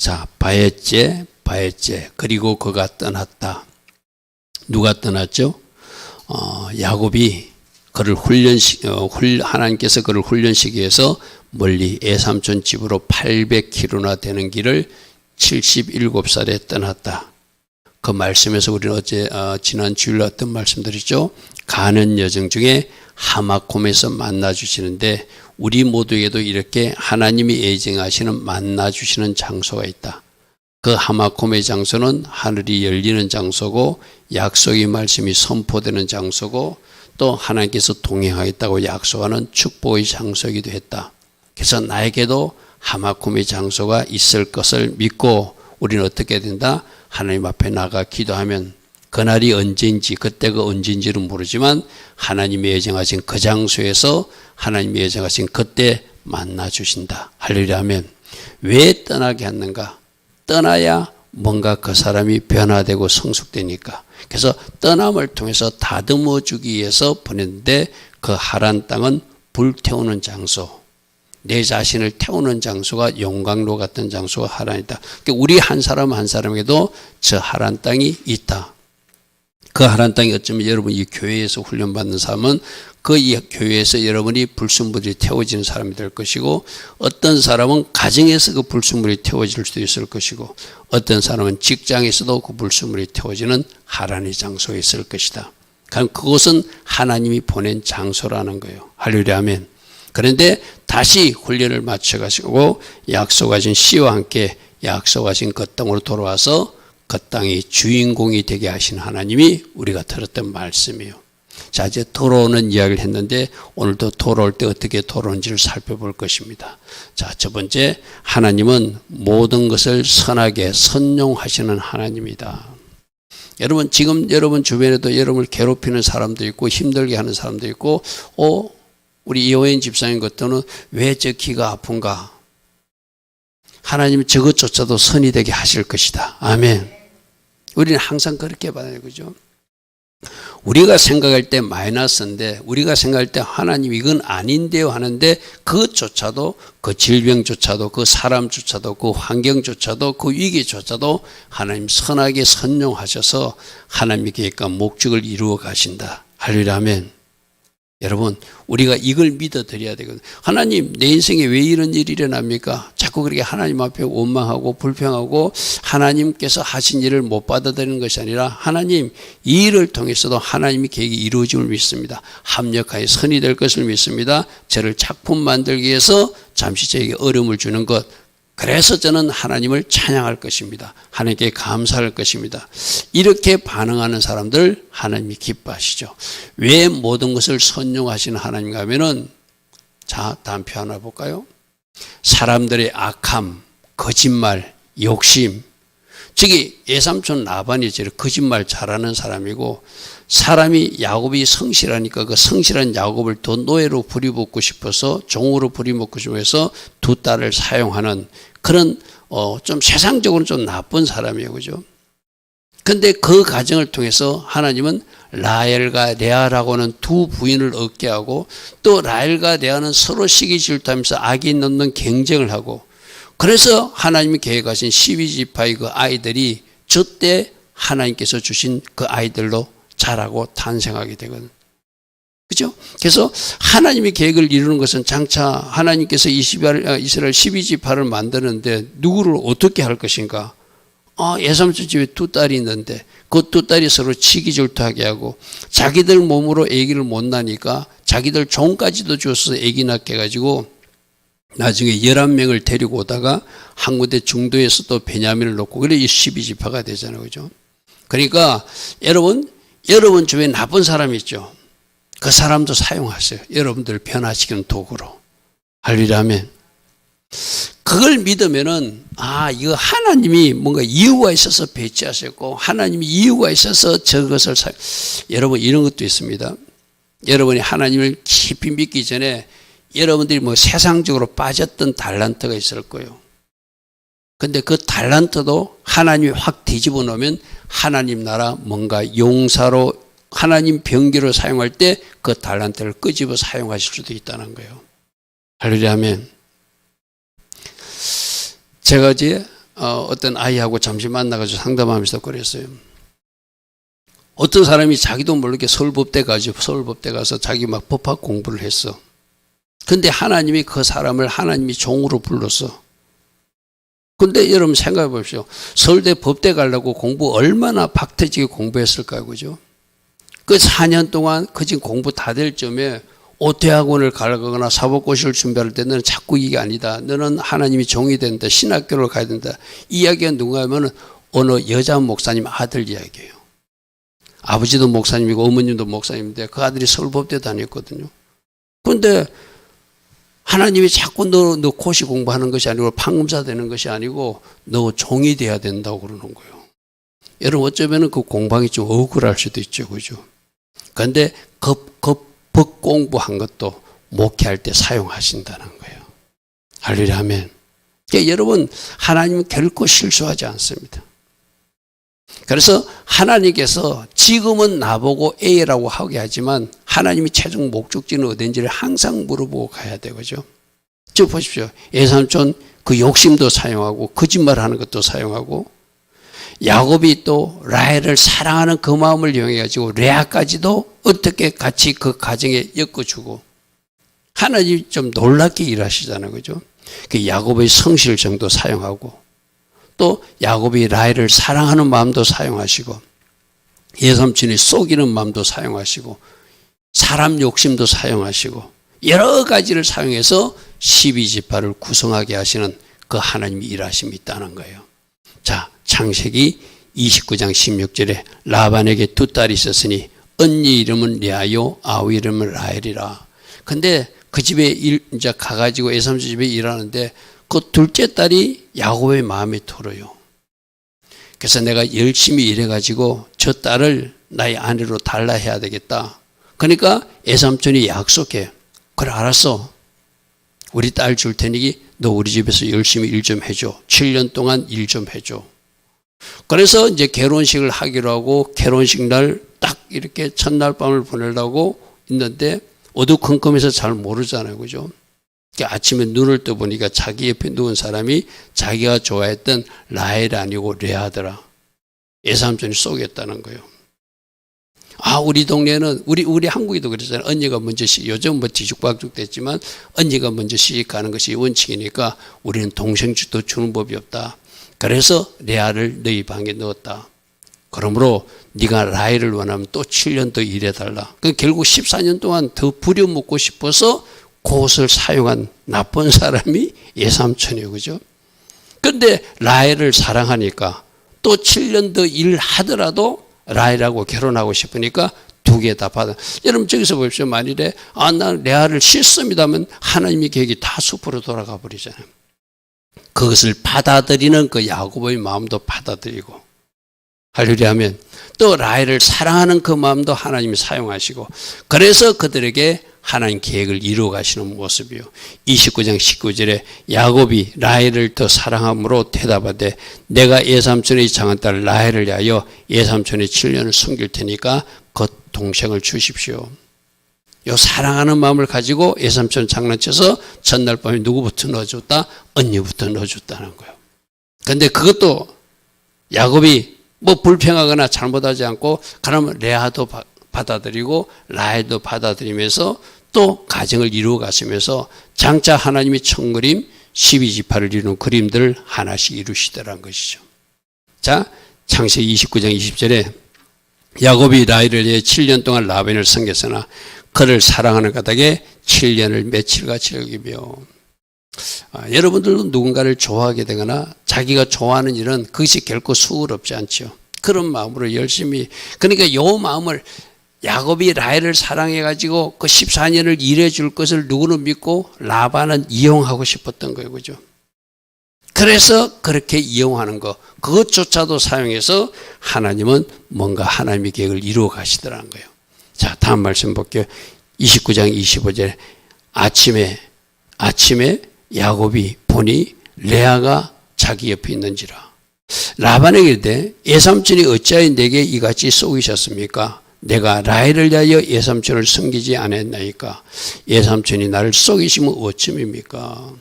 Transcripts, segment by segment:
자, 바엣제. 그리고 그가 떠났다. 누가 떠났죠? 야곱이 그를 하나님께서 그를 훈련시키기 위해서 멀리 애삼촌 집으로 800km나 되는 길을 77살에 떠났다. 그 말씀에서 우리는 지난 주일에 어떤 말씀드렸죠? 가는 여정 중에 하마콤에서 만나주시는데 우리 모두에게도 이렇게 하나님이 예정하시는 만나주시는 장소가 있다. 그 하마콤의 장소는 하늘이 열리는 장소고 약속의 말씀이 선포되는 장소고 또 하나님께서 동행하겠다고 약속하는 축복의 장소이기도 했다. 그래서 나에게도 하마콤의 장소가 있을 것을 믿고 우리는 어떻게 된다? 하나님 앞에 나가 기도하면 그날이 언제인지 그때가 언제인지는 모르지만 하나님이 예정하신 그 장소에서 하나님이 예정하신 그때 만나주신다. 할렐루야 하면 왜 떠나게 하는가? 떠나야 뭔가 그 사람이 변화되고 성숙되니까. 그래서 떠남을 통해서 다듬어 주기 위해서 보냈는데 그 하란 땅은 불태우는 장소, 내 자신을 태우는 장소가 용광로 같은 장소가 하란이다. 그러니까 우리 한 사람 한 사람에게도 저 하란 땅이 있다. 그 하란 땅이 어쩌면 여러분 이 교회에서 훈련받는 사람은 그 교회에서 여러분이 불순물이 태워지는 사람이 될 것이고 어떤 사람은 가정에서 그 불순물이 태워질 수도 있을 것이고 어떤 사람은 직장에서도 그 불순물이 태워지는 하란의 장소에 있을 것이다. 그럼 그것은 하나님이 보낸 장소라는 거예요. 할렐루야 아멘. 그런데 다시 훈련을 마쳐가지고 약속하신 씨와 함께 약속하신 그 땅으로 돌아와서 그 땅의 주인공이 되게 하신 하나님이 우리가 들었던 말씀이에요. 자, 이제 돌아오는 이야기를 했는데 오늘도 돌아올 때 어떻게 돌아오는지를 살펴볼 것입니다. 자, 첫 번째, 하나님은 모든 것을 선하게 선용하시는 하나님이다. 여러분, 지금 여러분 주변에도 여러분을 괴롭히는 사람도 있고 힘들게 하는 사람도 있고 우리 이호연 집사님 같은 왜 저 귀가 아픈가? 하나님은 저것조차도 선이 되게 하실 것이다. 아멘. 우리는 항상 그렇게 받아요. 그죠? 우리가 생각할 때 마이너스인데 우리가 생각할 때 하나님 이건 아닌데요 하는데 그것조차도 그 질병조차도 그 사람조차도 그 환경조차도 그 위기조차도 하나님 선하게 선용하셔서 하나님의 계획과 목적을 이루어 가신다. 할렐루야 아멘. 여러분 우리가 이걸 믿어드려야 되거든요. 하나님 내 인생에 왜 이런 일이 일어납니까? 자꾸 그렇게 하나님 앞에 원망하고 불평하고 하나님께서 하신 일을 못 받아들이는 것이 아니라 하나님 이 일을 통해서도 하나님의 계획이 이루어짐을 믿습니다. 합력하여 선이 될 것을 믿습니다. 저를 작품 만들기 위해서 잠시 저에게 어려움을 주는 것 그래서 저는 하나님을 찬양할 것입니다. 하나님께 감사할 것입니다. 이렇게 반응하는 사람들 하나님이 기뻐하시죠. 왜 모든 것을 선용하시는 하나님인가 하면은 자 다음 표 하나 볼까요? 사람들의 악함, 거짓말, 욕심 저기 예삼촌 라반이 저렇게 거짓말 잘하는 사람이고 사람이 야곱이 성실하니까 그 성실한 야곱을 더 노예로 부리먹고 싶어서 종으로 부리먹고 싶어서 두 딸을 사용하는 그런 좀 세상적으로 좀 나쁜 사람이에요. 그죠? 근데 그 과정을 통해서 하나님은 라헬과 레아라고는 두 부인을 얻게 하고 또 라헬과 레아는 서로 시기 질투하면서 악이 넣는 경쟁을 하고 그래서 하나님이 계획하신 12지파의 그 아이들이 저때 하나님께서 주신 그 아이들로 자라고 탄생하게 되거든. 그죠? 그래서 하나님의 계획을 이루는 것은 장차 하나님께서 이스라엘 12지파를 만드는데 누구를 어떻게 할 것인가? 예삼촌 집에 두 딸이 있는데 그 두 딸이 서로 치기질투하게 하고 자기들 몸으로 아기를 못 낳으니까 자기들 종까지도 줘서 아기 낳게 해가지고 나중에 11명을 데리고 오다가 한 군데 중도에서 또 베냐민을 놓고 그래 이 12지파가 되잖아요. 그죠? 그러니까 여러분 주변에 나쁜 사람이 있죠. 그 사람도 사용하세요. 여러분들 변화시키는 도구로. 할렐루야 아멘. 그걸 믿으면은 이거 하나님이 뭔가 이유가 있어서 배치하셨고 하나님이 이유가 있어서 저것을 여러분 이런 것도 있습니다. 여러분이 하나님을 깊이 믿기 전에 여러분들이 뭐 세상적으로 빠졌던 달란트가 있을 거예요. 근데 그 달란트도 하나님이 확 뒤집어 놓으면 하나님 나라 뭔가 용사로 하나님 병기로 사용할 때 그 달란트를 끄집어 사용하실 수도 있다는 거예요. 할렐루야 아멘. 제가 이제 어떤 아이하고 잠시 만나가지고 상담하면서 그랬어요. 어떤 사람이 자기도 모르게 서울법대 가서 자기 막 법학 공부를 했어. 근데 하나님이 그 사람을 하나님이 종으로 불렀어. 근데 여러분 생각해 보십시오. 서울대 법대 가려고 공부 얼마나 박태지게 공부했을까요? 그죠? 그 4년 동안 그 지금 공부 다 될 점에 대학원을 가거나 사법고시를 준비할 때 너는 자꾸 이게 아니다. 너는 하나님이 종이 된다. 신학교를 가야 된다. 이 이야기가 누가 하면 어느 여자 목사님 아들 이야기예요. 아버지도 목사님이고 어머님도 목사님인데 그 아들이 서울법대 다녔거든요. 그런데 하나님이 자꾸 너 고시 공부하는 것이 아니고 판검사 되는 것이 아니고 너 종이 돼야 된다고 그러는 거예요. 여러분 어쩌면 그 공방이 좀 억울할 수도 있죠. 그죠? 그런데 법 공부한 것도 목회할 때 사용하신다는 거예요. 할렐루야 아멘. 그러니까 여러분 하나님은 결코 실수하지 않습니다. 그래서 하나님께서 지금은 나보고 A라고 하게 하지만 하나님이 최종 목적지는 어딘지를 항상 물어보고 가야 되죠. 저 보십시오. 예삼촌 그 욕심도 사용하고 거짓말하는 것도 사용하고 야곱이 또 라헬을 사랑하는 그 마음을 이용해가지고 레아까지도 어떻게 같이 그 가정에 엮어주고 하나님이 좀 놀랍게 일하시잖아요. 그죠? 그 야곱의 성실정도 사용하고 또 야곱이 라헬을 사랑하는 마음도 사용하시고 예삼촌이 속이는 마음도 사용하시고 사람 욕심도 사용하시고 여러 가지를 사용해서 12지파를 구성하게 하시는 그 하나님이 일하심이 있다는 거예요. 자, 창세기 29장 16절에 라반에게 두 딸이 있었으니 언니 이름은 레아요 아우 이름은 라헬이라. 근데 그 집에 이제 가가지고 에삼촌 집에 일하는데 그 둘째 딸이 야곱의 마음에 들어요. 그래서 내가 열심히 일해가지고 저 딸을 나의 아내로 달라 해야 되겠다. 그러니까 에삼촌이 약속해. 그래 알았어. 우리 딸 줄 테니 너 우리 집에서 열심히 일 좀 해줘. 7년 동안 일 좀 해줘. 그래서 이제 결혼식을 하기로 하고 결혼식 날 딱 이렇게 첫날 밤을 보내려고 있는데 어두컴컴해서 잘 모르잖아요. 그죠? 아침에 눈을 떠보니까 자기 옆에 누운 사람이 자기가 좋아했던 라헬이 아니고 레아더라. 예삼촌이 쏘겠다는 거예요. 우리 동네는 우리 한국에도 그랬잖아요. 언니가 먼저 요즘 뭐 뒤죽박죽 됐지만 언니가 먼저 시집가는 것이 원칙이니까 우리는 동생도 주는 법이 없다. 그래서 레아를 너희 방에 넣었다. 그러므로 네가 라헬을 원하면 또 7년 더 일해달라. 결국 14년 동안 더 부려먹고 싶어서 그것을 사용한 나쁜 사람이 예삼촌이에요. 그죠? 그런데 라헬을 사랑하니까 또 7년 더 일하더라도 라헬하고 결혼하고 싶으니까 두 개 다 받아. 여러분 저기서 보십시오. 만일에 난 레아를 싫습니다면 하나님의 계획이 다 숲으로 돌아가 버리잖아요. 그것을 받아들이는 그 야곱의 마음도 받아들이고 할렐루야 하면 또 라헬을 사랑하는 그 마음도 하나님이 사용하시고 그래서 그들에게 하나님 계획을 이루어 가시는 모습이요. 29장 19절에 야곱이 라헬을 더 사랑함으로 대답하되 내가 예삼촌의 장한 딸 라헬을 위하여 예삼촌의 7년을 숨길 테니까 그 동생을 주십시오. 요 사랑하는 마음을 가지고 예삼촌 장난쳐서 전날 밤에 누구부터 넣어줬다? 언니부터 넣어줬다는 거예요. 그런데 그것도 야곱이 뭐 불평하거나 잘못하지 않고 그러면 레아도 받아들이고 라헬도 받아들이면서 또 가정을 이루어 가시면서 장차 하나님이 천그림 12지파를 이루는 그림들을 하나씩 이루시더란 것이죠. 자, 창세기 29장 20절에 야곱이 라헬을 위해 7년 동안 라반을 섬겼으나 그를 사랑하는 까닭에 7년을 며칠같이 여기며 여러분들도 누군가를 좋아하게 되거나 자기가 좋아하는 일은 그것이 결코 수월없지 않죠. 그런 마음으로 열심히 그러니까 이 마음을 야곱이 라헬을 사랑해가지고 그 14년을 일해줄 것을 누구는 믿고 라반은 이용하고 싶었던 거예요. 그죠? 그래서 그렇게 이용하는 거 그것조차도 사용해서 하나님은 뭔가 하나님의 계획을 이루어 가시더라는 거예요. 자, 다음 말씀 볼게요. 29장 25절에 아침에 야곱이 보니 레아가 자기 옆에 있는지라. 라반에게 이르되 예삼촌이 어찌하여 내게 이같이 속이셨습니까? 내가 라헬을 위하여 예삼촌을 섬기지 않았나이까? 예삼촌이 나를 속이시면 어찌입니까?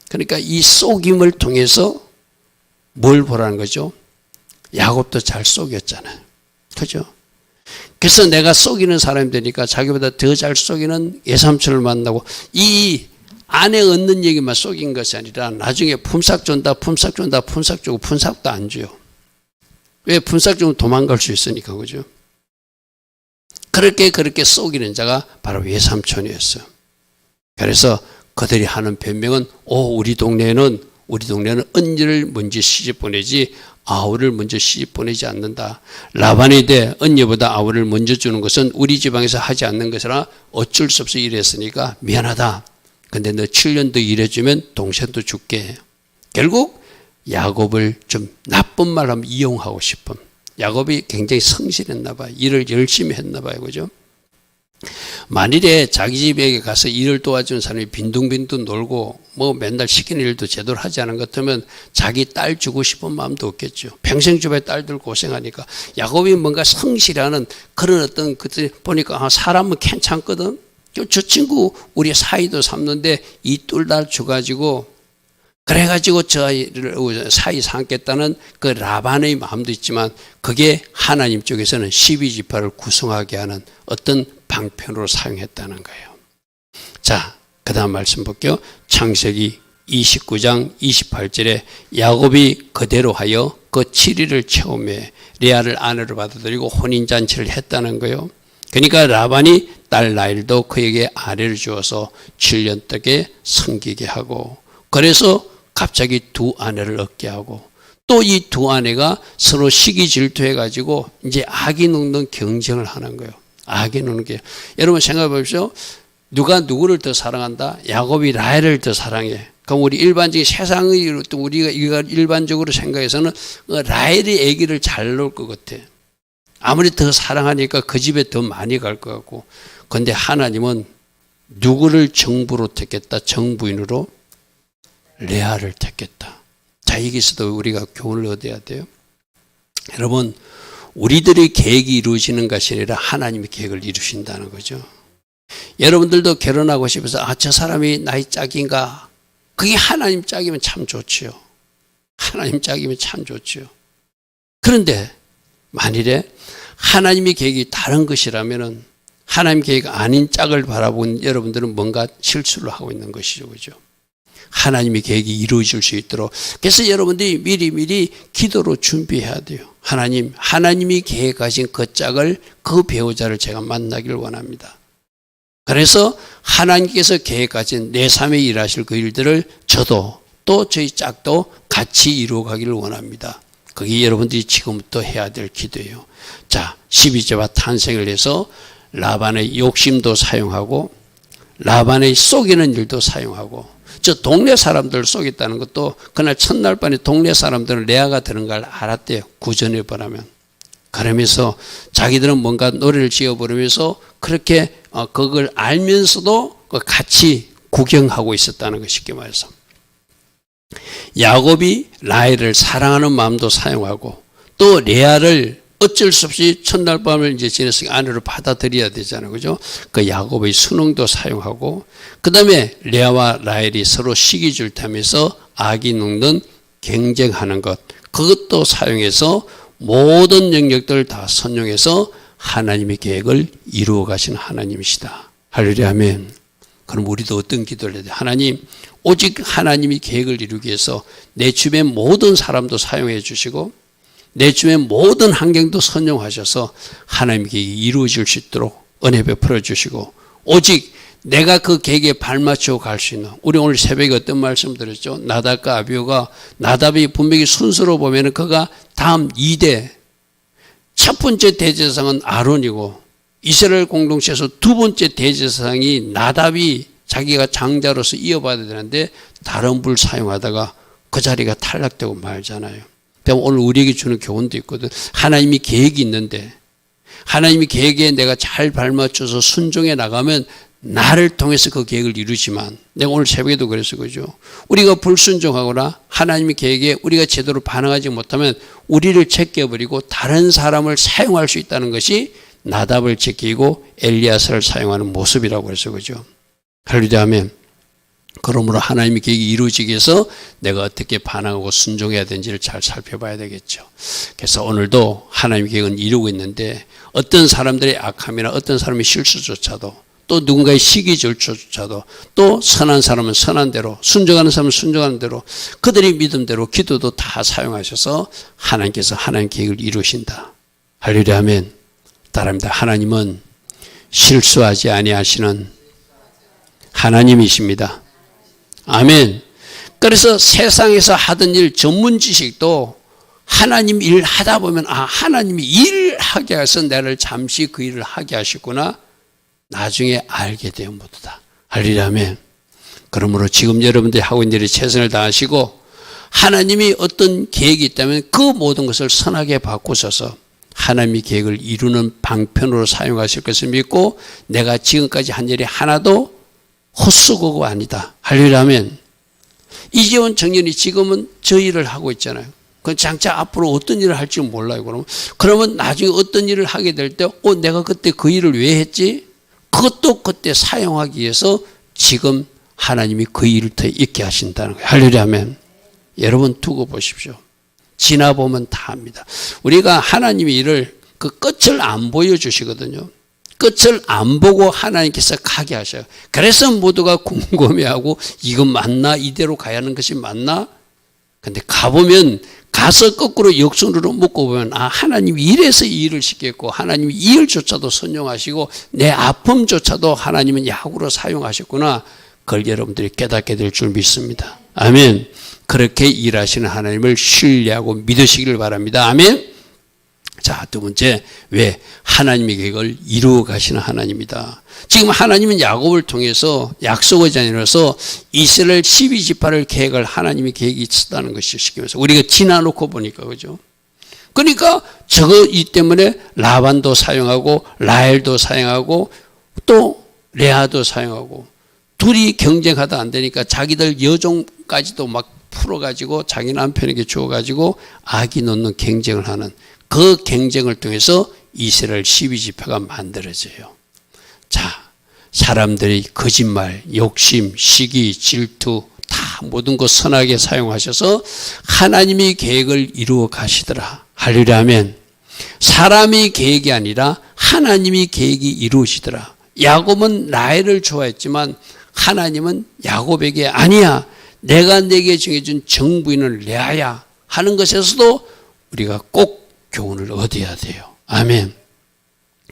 그러니까 이 속임을 통해서 뭘 보라는 거죠? 야곱도 잘 속였잖아요. 그죠? 그래서 내가 속이는 사람이 되니까 자기보다 더 잘 속이는 외삼촌을 만나고, 이 아내 얻는 얘기만 속인 것이 아니라 나중에 품삯 준다, 품삯 준다, 품삯 주고 품삯도 안 줘요. 왜? 품삯 주면 도망갈 수 있으니까. 그죠? 그렇게 속이는 자가 바로 외삼촌이었어요. 그래서 그들이 하는 변명은, 우리 동네는 언니를 먼저 시집 보내지 아우를 먼저 시집 보내지 않는다. 라반에 대해 언니보다 아우를 먼저 주는 것은 우리 지방에서 하지 않는 것이라 어쩔 수 없이 일했으니까 미안하다. 근데 너 7년 더 일해주면 동생도 줄게. 결국 야곱을 좀 나쁜 말로 하면 이용하고 싶은. 야곱이 굉장히 성실했나 봐요. 일을 열심히 했나 봐요. 그죠? 만일에 자기 집에 가서 일을 도와주는 사람이 빈둥빈둥 놀고 뭐 맨날 시키는 일도 제대로 하지 않은 것 같으면 자기 딸 주고 싶은 마음도 없겠죠. 평생 주변에 딸들 고생하니까. 야곱이 뭔가 성실하는 그런 어떤 그때 보니까 사람은 괜찮거든. 저 친구 우리 사이도 삼는데 이 둘 다 줘가지고 그래가지고 저희를 사이 삼겠다는 그 라반의 마음도 있지만 그게 하나님 쪽에서는 12지파를 구성하게 하는 어떤 방편으로 사용했다는 거예요. 자, 그 다음 말씀 볼게요. 창세기 29장 28절에 야곱이 그대로 하여 그 7일을 채우며 레아를 아내로 받아들이고 혼인잔치를 했다는 거예요. 그러니까 라반이 딸 라헬도 그에게 아내를 주어서 7년 동안 섬기게 하고, 그래서 갑자기 두 아내를 얻게 하고, 또 이 두 아내가 서로 시기 질투해가지고 이제 아기 눕는 경쟁을 하는 거예요. 아기 눕는 게. 여러분 생각해 보십시오. 누가 누구를 더 사랑한다? 야곱이 라헬을 더 사랑해. 그럼 우리 일반적인 세상의 또 우리가 일반적으로 생각해서는 라헬이 아기를 잘 놓을 것 같아. 아무리 더 사랑하니까 그 집에 더 많이 갈 것 같고. 그런데 하나님은 누구를 정부로 택했다? 정부인으로 레아를 택했다. 자, 여기서도 우리가 교훈을 얻어야 돼요. 여러분, 우리들의 계획이 이루어지는 것이 아니라 하나님의 계획을 이루신다는 거죠. 여러분들도 결혼하고 싶어서 저 사람이 나의 짝인가? 그게 하나님 짝이면 참 좋지요. 하나님 짝이면 참 좋지요. 그런데 만일에 하나님의 계획이 다른 것이라면은 하나님 계획 아닌 짝을 바라본 여러분들은 뭔가 실수를 하고 있는 것이죠. 그죠? 하나님의 계획이 이루어질 수 있도록. 그래서 여러분들이 미리 기도로 준비해야 돼요. 하나님이 계획하신 그 짝을, 그 배우자를 제가 만나기를 원합니다. 그래서 하나님께서 계획하신 내 삶에 일하실 그 일들을 저도 또 저희 짝도 같이 이루어가기를 원합니다. 그게 여러분들이 지금부터 해야 될 기도예요. 자, 12제와 탄생을 해서 라반의 욕심도 사용하고 라반의 속이는 일도 사용하고, 저 동네 사람들을 속였다는 것도 그날 첫날 밤에 동네 사람들은 레아가 되는 걸 알았대요. 구전해 보라면. 그러면서 자기들은 뭔가 노래를 지어 부르면서 그렇게 그걸 알면서도 같이 구경하고 있었다는 것이 쉽게 말해서. 야곱이 라헬을 사랑하는 마음도 사용하고 또 레아를 어쩔 수 없이 첫날 밤을 이제 지냈으니까 아내로 받아들여야 되잖아요. 그죠? 그 야곱의 순응도 사용하고, 그 다음에 레아와 라헬이 서로 시기 질투하면서 아기 눕는 경쟁하는 것, 그것도 사용해서 모든 영역들을 다 선용해서 하나님의 계획을 이루어 가신 하나님이시다. 할렐루야, 아멘. 그럼 우리도 어떤 기도를 해야 돼? 하나님, 오직 하나님이 계획을 이루기 위해서 내 주변 모든 사람도 사용해 주시고 내 주변 모든 환경도 선용하셔서 하나님의 계획이 이루어질 수 있도록 은혜 베풀어 주시고, 오직 내가 그 계획에 발맞춰 갈 수 있는, 우리 오늘 새벽에 어떤 말씀 드렸죠? 나답과 아비후가, 나답이 분명히 순서로 보면 그가 다음 2대, 첫 번째 대제사장은 아론이고 이스라엘 공동체에서 두 번째 대제사장이 나답이 자기가 장자로서 이어받아야 되는데 다른 불 사용하다가 그 자리가 탈락되고 말잖아요. 오늘 우리에게 주는 교훈도 있거든. 하나님이 계획이 있는데 하나님의 계획에 내가 잘 발맞춰서 순종해 나가면 나를 통해서 그 계획을 이루지만, 내가 오늘 새벽에도 그랬어. 그죠? 우리가 불순종하거나 하나님의 계획에 우리가 제대로 반응하지 못하면 우리를 제껴버리고 다른 사람을 사용할 수 있다는 것이 나답을 제끼고 엘리야스를 사용하는 모습이라고 그랬어. 그죠? 할렐루야, 아멘. 그러므로 하나님의 계획이 이루어지기 위해서 내가 어떻게 반항하고 순종해야 되는지를 잘 살펴봐야 되겠죠. 그래서 오늘도 하나님의 계획은 이루고 있는데 어떤 사람들의 악함이나 어떤 사람의 실수조차도 또 누군가의 시기절조차도 또 선한 사람은 선한 대로 순종하는 사람은 순종하는 대로 그들의 믿음대로 기도도 다 사용하셔서 하나님께서 하나님의 계획을 이루신다. 할렐루야 아멘. 따릅니다. 하나님은 실수하지 아니하시는 하나님이십니다. 아멘. 그래서 세상에서 하던 일 전문 지식도 하나님 일 하다 보면 하나님이 일하게 해서 나를 잠시 그 일을 하게 하시구나 나중에 알게 돼요. 모두 다. 할렐루야 아멘. 그러므로 지금 여러분들이 하고 있는 일에 최선을 다하시고 하나님이 어떤 계획이 있다면 그 모든 것을 선하게 바꾸셔서 하나님의 계획을 이루는 방편으로 사용하실 것을 믿고 내가 지금까지 한 일이 하나도 헛수고가 아니다. 할렐루야 아멘. 이재원 청년이 지금은 저 일을 하고 있잖아요. 그 장차 앞으로 어떤 일을 할지 몰라요. 그러면 나중에 어떤 일을 하게 될 때 내가 그때 그 일을 왜 했지? 그것도 그때 사용하기 위해서 지금 하나님이 그 일을 더 있게 하신다는 거예요. 할렐루야 아멘. 여러분 두고 보십시오. 지나보면 다 합니다. 우리가 하나님의 일을 그 끝을 안 보여주시거든요. 끝을 안 보고 하나님께서 가게 하셔요. 그래서 모두가 궁금해하고 이건 맞나? 이대로 가야 하는 것이 맞나? 근데 가보면 가서 거꾸로 역순으로 묶고 보면 하나님이 이래서 이 일을 시켰고 하나님이 이 일조차도 선용하시고 내 아픔조차도 하나님은 약으로 사용하셨구나. 그걸 여러분들이 깨닫게 될 줄 믿습니다. 아멘. 그렇게 일하시는 하나님을 신뢰하고 믿으시기를 바랍니다. 아멘. 자, 두 번째, 왜? 하나님의 계획을 이루어 가시는 하나님이다. 지금 하나님은 야곱을 통해서 약속의 자녀로서 이스라엘 12지파를 계획을 하나님의 계획이 있었다는 것을 시키면서 우리가 지나놓고 보니까 그죠? 그러니까 이 때문에 라반도 사용하고 라헬도 사용하고 또 레아도 사용하고 둘이 경쟁하다 안 되니까 자기들 여종까지도 막 풀어가지고 자기 남편에게 주어가지고 악이 놓는 경쟁을 하는 그 경쟁을 통해서 이스라엘 12지파가 만들어져요. 자, 사람들이 거짓말, 욕심, 시기, 질투 다 모든 것 선하게 사용하셔서 하나님의 계획을 이루어 가시더라. 할렐루야 아멘. 사람의 계획이 아니라 하나님의 계획이 이루어지더라. 야곱은 라헬을 좋아했지만 하나님은 야곱에게 아니야. 내가 내게 정해준 정부인은 레아야 하는 것에서도 우리가 꼭 교훈을 얻어야 돼요. 아멘.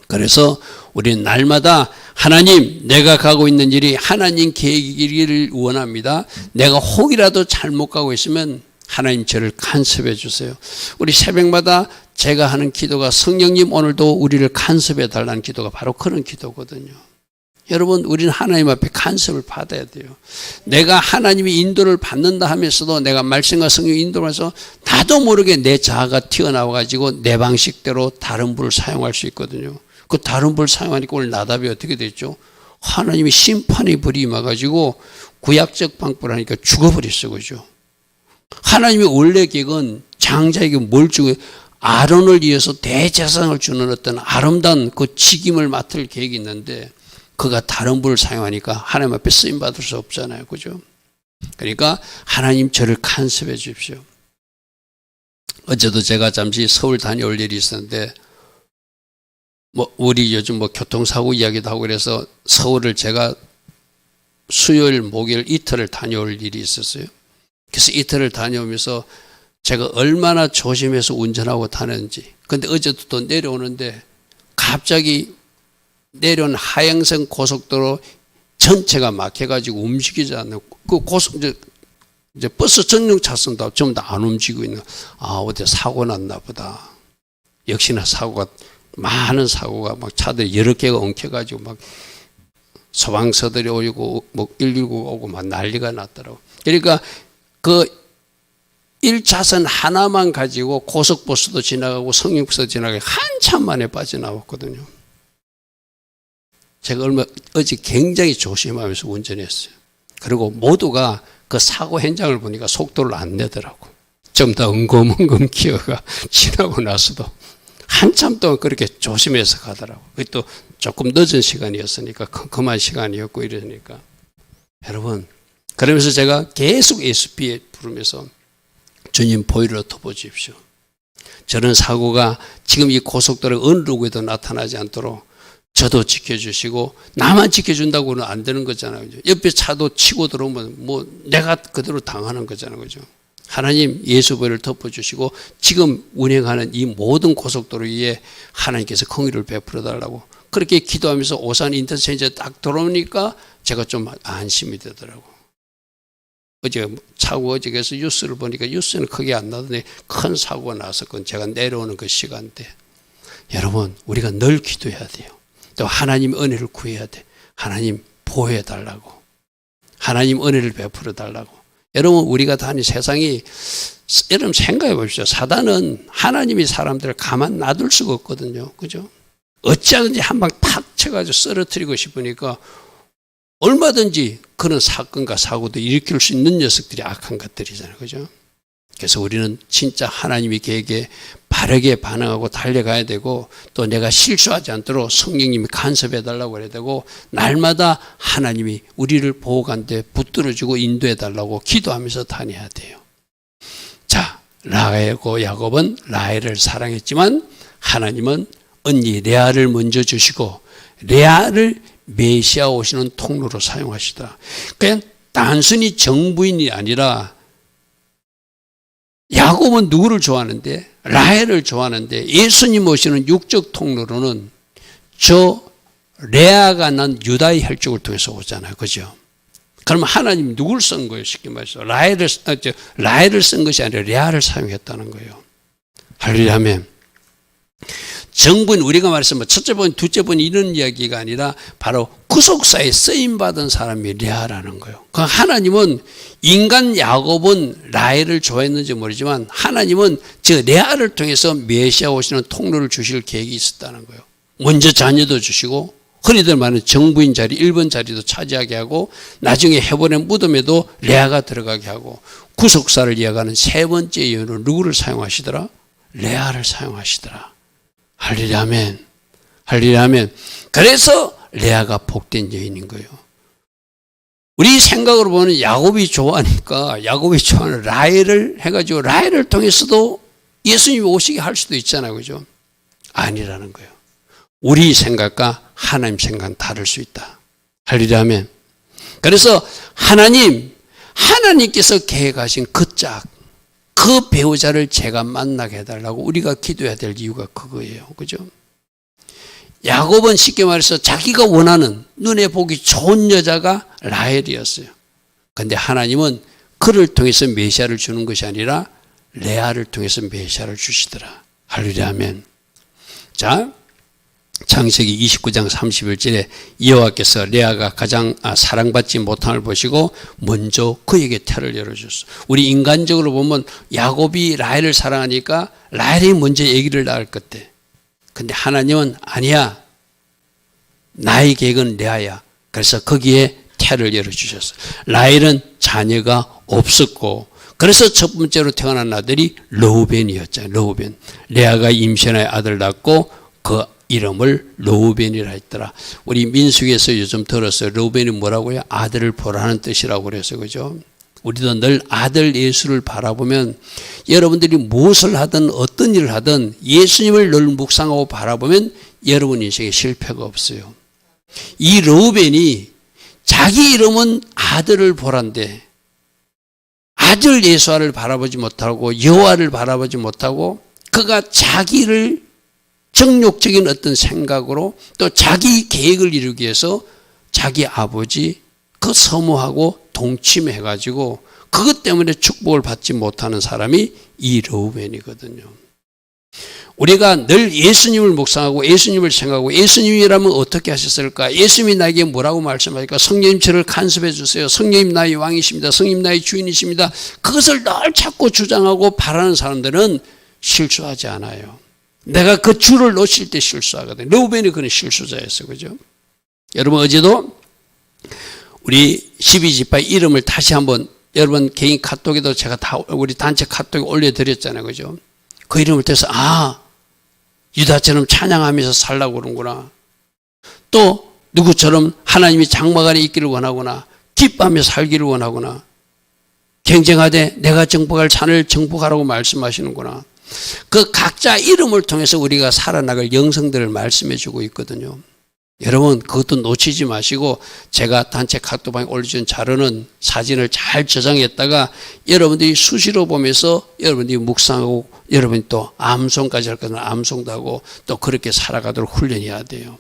그래서 우리는 날마다 하나님 내가 가고 있는 일이 하나님 계획이기를 원합니다. 내가 혹이라도 잘못 가고 있으면 하나님 저를 간섭해 주세요. 우리 새벽마다 제가 하는 기도가 성령님 오늘도 우리를 간섭해 달라는 기도가 바로 그런 기도거든요. 여러분 우리는 하나님 앞에 간섭을 받아야 돼요. 내가 하나님의 인도를 받는다 하면서도 내가 말씀과 성령 인도하면서 나도 모르게 내 자아가 튀어나와가지고 내 방식대로 다른 불을 사용할 수 있거든요. 그 다른 불을 사용하니까 오늘 나답이 어떻게 됐죠? 하나님이 심판의 불이 임해가지고 구약적 방법을 하니까 죽어버렸어. 그죠? 하나님의 원래 계획은 장자에게 뭘 주고 아론을 위해서 대제사장을 주는 어떤 아름다운 그 직임을 맡을 계획이 있는데 그가 다른 불을 사용하니까 하나님 앞에 쓰임받을 수 없잖아요. 그죠? 그러니까 하나님 저를 간섭해 주십시오. 어제도 제가 잠시 서울 다녀올 일이 있었는데 우리 요즘 교통사고 이야기도 하고 그래서 서울을 제가 수요일, 목요일 이틀을 다녀올 일이 있었어요. 그래서 이틀을 다녀오면서 제가 얼마나 조심해서 운전하고 다녔는지. 근데 어제도 또 내려오는데 갑자기 내려온 하행성 고속도로 전체가 막혀가지고 움직이지 않는 그 이제 버스 전용 차선도 전부 다 안 움직이고 있는 어디 사고 났나 보다. 역시나 많은 사고가 막 차들이 여러 개가 엉켜가지고 막 소방서들이 오고 119 오고 막 난리가 났더라고. 그러니까 그 1차선 하나만 가지고 고속버스도 지나가고 성형버스도 지나가고 한참 만에 빠져나왔거든요. 제가 어제 굉장히 조심하면서 운전했어요. 그리고 모두가 그 사고 현장을 보니까 속도를 안 내더라고. 좀 더 엉금엉금 기어가 지나고 나서도 한참 동안 그렇게 조심해서 가더라고. 그게 또 조금 늦은 시간이었으니까 그만 시간이었고 이러니까. 여러분 그러면서 제가 계속 예수피에 부르면서 주님 보혈로 덮어주십시오. 저런 사고가 지금 이 고속도로 어느 누구에도 나타나지 않도록 저도 지켜주시고, 나만 지켜준다고는 안 되는 거잖아요. 옆에 차도 치고 들어오면 뭐 내가 그대로 당하는 거잖아요. 그죠? 하나님 예수 보혈을 덮어주시고 지금 운행하는 이 모든 고속도로 위에 하나님께서 긍휼을 베풀어 달라고 그렇게 기도하면서 오산 인터체인지에 딱 들어오니까 제가 좀 안심이 되더라고. 어제 어저께서 뉴스를 보니까 뉴스는 크게 안 나더니 큰 사고가 났었건 제가 내려오는 그 시간대. 여러분, 우리가 늘 기도해야 돼요. 또 하나님 은혜를 구해야 돼. 하나님 보호해 달라고. 하나님 은혜를 베풀어 달라고. 여러분, 우리가 다니는 세상이, 여러분 생각해 보십시오. 사단은 하나님이 사람들을 가만 놔둘 수가 없거든요. 그죠? 어찌하든지 한 방 탁 쳐가지고 쓰러뜨리고 싶으니까 얼마든지 그런 사건과 사고도 일으킬 수 있는 녀석들이 악한 것들이잖아요. 그죠? 그래서 우리는 진짜 하나님의 계획에 바르게 반응하고 달려가야 되고, 또 내가 실수하지 않도록 성령님이 간섭해 달라고 해야 되고, 날마다 하나님이 우리를 보호관대 붙들어주고 인도해 달라고 기도하면서 다녀야 돼요. 자, 라헬과 야곱은 라헬을 사랑했지만 하나님은 언니 레아를 먼저 주시고 레아를 메시아 오시는 통로로 사용하시더라. 그냥 단순히 정부인이 아니라 야곱은 누구를 좋아하는데? 라헬을 좋아하는데 예수님 오시는 육적 통로로는 저 레아가 난 유다의 혈족을 통해서 오잖아요. 그죠? 그러면 하나님이 누굴 쓴 거예요? 쉽게 말해서 라헬을 쓴 것이 아니라 레아를 사용했다는 거예요. 할렐루야 하면 정부는 우리가 말해서 뭐 첫째 번, 둘째 번 이런 이야기가 아니라 바로 구속사에 쓰임받은 사람이 레아라는 거예요. 그 하나님은 인간 야곱은 라헬을 좋아했는지 모르지만 하나님은 저 레아를 통해서 메시아 오시는 통로를 주실 계획이 있었다는 거예요. 먼저 자녀도 주시고 흔히들 말하는 정부인 자리 1번 자리도 차지하게 하고 나중에 헤브론 무덤에도 레아가 들어가게 하고 구속사를 이어가는 세 번째 이유는 누구를 사용하시더라? 레아를 사용하시더라. 할렐루야 아멘. 할렐루야 아멘. 그래서 레아가 복된 여인인 거예요. 우리 생각으로 보면 야곱이 좋아하니까 야곱이 좋아하는 라헬을 해가지고 라헬을 통해서도 예수님이 오시게 할 수도 있잖아요. 그죠? 아니라는 거예요. 우리 생각과 하나님 생각은 다를 수 있다. 할렐루야 아멘. 그래서 하나님께서 계획하신 그 배우자를 제가 만나게 해달라고 우리가 기도해야 될 이유가 그거예요. 그죠? 야곱은 쉽게 말해서 자기가 원하는 눈에 보기 좋은 여자가 라헬이었어요. 그런데 하나님은 그를 통해서 메시아를 주는 것이 아니라 레아를 통해서 메시아를 주시더라. 할렐루야 아멘. 자, 창세기 29장 31절에 여호와께서 레아가 가장 사랑받지 못함을 보시고 먼저 그에게 태를 열어줬어. 우리 인간적으로 보면 야곱이 라헬을 사랑하니까 라헬이 먼저 아기를 낳을 것 같아. 근데 하나님은 아니야. 나의 계획은 레아야. 그래서 거기에 태를 열어주셨어. 라헬은 자녀가 없었고 그래서 첫 번째로 태어난 아들이 르우벤이었잖아요. 르우벤. 레아가 임신하여 아들 낳고 그 이름을 르우벤이라 했더라. 우리 민수기에서 요즘 들었어요. 르우벤이 뭐라고요? 아들을 보라는 뜻이라고 그래서 그죠? 우리도 늘 아들 예수를 바라보면 여러분들이 무엇을 하든 어떤 일을 하든 예수님을 늘 묵상하고 바라보면 여러분 인생에 실패가 없어요. 이 르우벤이 자기 이름은 아들을 보란데 아들 예수와를 바라보지 못하고 여호와를 바라보지 못하고 그가 자기를 정욕적인 어떤 생각으로 또 자기 계획을 이루기 위해서 자기 아버지 그 서무하고 동침해가지고 그것 때문에 축복을 받지 못하는 사람이 이 르우벤이거든요. 우리가 늘 예수님을 묵상하고 예수님을 생각하고 예수님이라면 어떻게 하셨을까? 예수님이 나에게 뭐라고 말씀하실까? 성령님 저를 간섭해 주세요. 성령님 나의 왕이십니다. 성령님 나의 주인이십니다. 그것을 늘 찾고 주장하고 바라는 사람들은 실수하지 않아요. 내가 그 줄을 놓칠 때 실수하거든요. 르우벤이 그런 실수자였어요. 그죠? 여러분 어제도 우리 12지파 이름을 다시 한번 여러분 개인 카톡에도 제가 다 우리 단체 카톡에 올려드렸잖아요. 그죠? 그 이름을 떼서 유다처럼 찬양하면서 살라고 그러는구나. 또 누구처럼 하나님이 장막 안에 있기를 원하구나. 기뻐하며 살기를 원하구나. 경쟁하되 내가 정복할 산을 정복하라고 말씀하시는구나. 그 각자 이름을 통해서 우리가 살아나갈 영성들을 말씀해 주고 있거든요. 여러분 그것도 놓치지 마시고 제가 단체 카톡방에 올려준 자료는 사진을 잘 저장했다가 여러분들이 수시로 보면서 여러분들이 묵상하고 여러분이 또 암송까지 할 거는 암송도 하고 또 그렇게 살아가도록 훈련해야 돼요.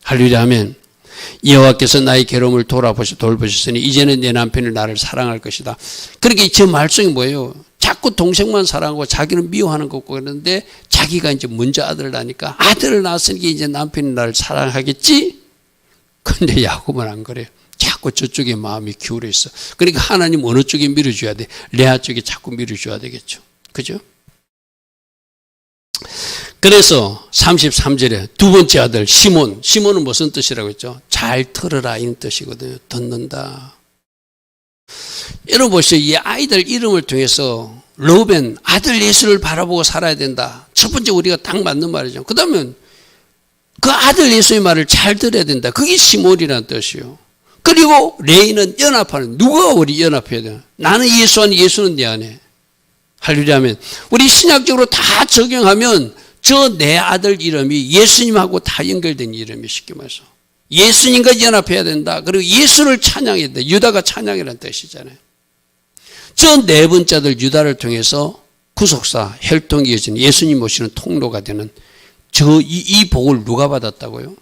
할렐루야 아멘. 여호와께서 나의 괴로움을 돌보셨으니 이제는 내 남편이 나를 사랑할 것이다. 그러니까 저 말씀이 뭐예요? 자꾸 동생만 사랑하고 자기는 미워하는 것 같고 그러는데 자기가 이제 먼저 아들을 낳으니까 아들을 낳았으니까 이제 남편이 나를 사랑하겠지? 근데 야곱은 안 그래요. 자꾸 저쪽에 마음이 기울어 있어. 그러니까 하나님 어느 쪽에 밀어줘야 돼? 레아 쪽에 자꾸 밀어줘야 되겠죠. 그죠? 그래서 33절에 두 번째 아들 시몬은 무슨 뜻이라고 했죠? 잘 들으라 이런 뜻이거든요. 듣는다. 여러분 보시죠. 이 아이들 이름을 통해서 르우벤 아들 예수를 바라보고 살아야 된다. 첫 번째 우리가 딱 맞는 말이죠. 그 다음에 그 아들 예수의 말을 잘 들어야 된다. 그게 시몬이라는 뜻이요. 그리고 레이는 연합하는, 누가 우리 연합해야 되나? 나는 예수 안에 예수는 내 안에. 할렐루야 하면 우리 신약적으로 다 적용하면 저 내 아들 이름이 예수님하고 다 연결된 이름이 쉽게 말해서 예수님과 연합해야 된다. 그리고 예수를 찬양해야 된다. 유다가 찬양이라는 뜻이잖아요. 저 네 번째 아들 유다를 통해서 구속사 혈통이 이어지는 예수님 모시는 통로가 되는 이 복을 누가 받았다고요?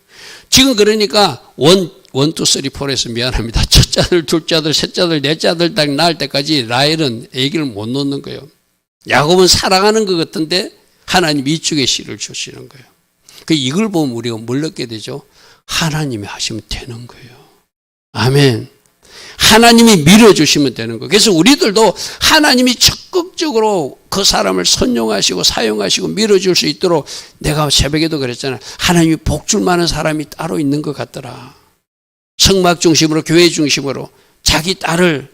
지금 그러니까 1, 2, 3, 4에서 미안합니다. 첫째 아들, 둘째 아들, 셋째 아들, 넷째 아들 딱 낳을 때까지 라헬은 아기를 못 놓는 거예요. 야곱은 사랑하는 것 같은데 하나님 이쪽에 씨를 주시는 거예요. 이걸 보면 우리가 뭘 느끼게 되죠? 하나님이 하시면 되는 거예요. 아멘. 하나님이 밀어주시면 되는 거예요. 그래서 우리들도 하나님이 적극적으로 그 사람을 선용하시고 사용하시고 밀어줄 수 있도록 내가 새벽에도 그랬잖아요. 하나님이 복줄 만한 사람이 따로 있는 것 같더라. 성막 중심으로 교회 중심으로 자기 딸을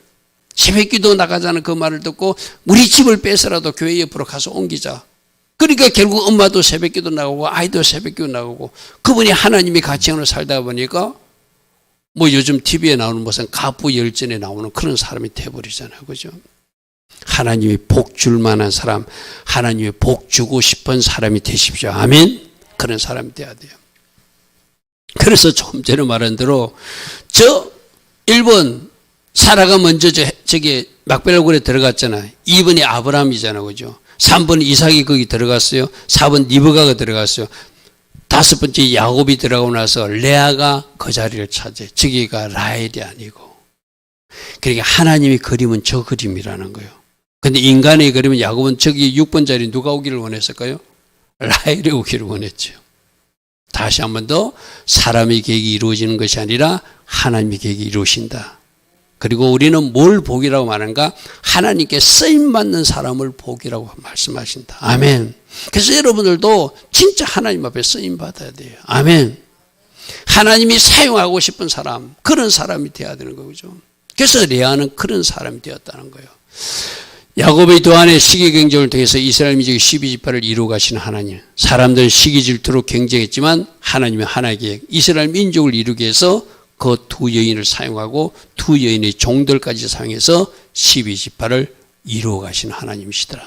새벽기도 나가자는 그 말을 듣고 우리 집을 빼서라도 교회 옆으로 가서 옮기자. 그러니까 결국 엄마도 새벽기도 나가고 아이도 새벽기도 나가고 그분이 하나님이 같이 하는 살다 보니까 뭐 요즘 TV에 나오는 무슨 가부 열전에 나오는 그런 사람이 돼버리잖아요. 그죠? 하나님이 복 줄 만한 사람, 하나님이 복 주고 싶은 사람이 되십시오. 아멘? 그런 사람이 돼야 돼요. 그래서 조금 전에 말한 대로 저 1번 사라가 먼저 저기 막벨굴에 들어갔잖아요. 2번이 아브라함이잖아요. 그죠? 3번 이삭이 거기 들어갔어요. 4번 리브가가 들어갔어요. 5번째 야곱이 들어가고 나서 레아가 그 자리를 차지해. 저기가 라헬이 아니고. 그러니까 하나님이 그림은 저 그림이라는 거예요. 근데 인간의 그림은 야곱은 저기 6번 자리 누가 오기를 원했을까요? 라헬이 오기를 원했죠. 다시 한 번 더 사람의 계획이 이루어지는 것이 아니라 하나님의 계획이 이루어진다. 그리고 우리는 뭘 복이라고 말하는가? 하나님께 쓰임받는 사람을 복이라고 말씀하신다. 아멘. 그래서 여러분들도 진짜 하나님 앞에 쓰임받아야 돼요. 아멘. 하나님이 사용하고 싶은 사람, 그런 사람이 되어야 되는 거죠. 그래서 레아는 그런 사람이 되었다는 거예요. 야곱의 도안의 시기 경쟁을 통해서 이스라엘 민족의 12지파를 이루어 가시는 하나님. 사람들은 시기 질투로 경쟁했지만 하나님의 하나의 계획, 이스라엘 민족을 이루기 위해서 그 두 여인을 사용하고 두 여인의 종들까지 사용해서 12지파를 이루어 가시는 하나님이시더라.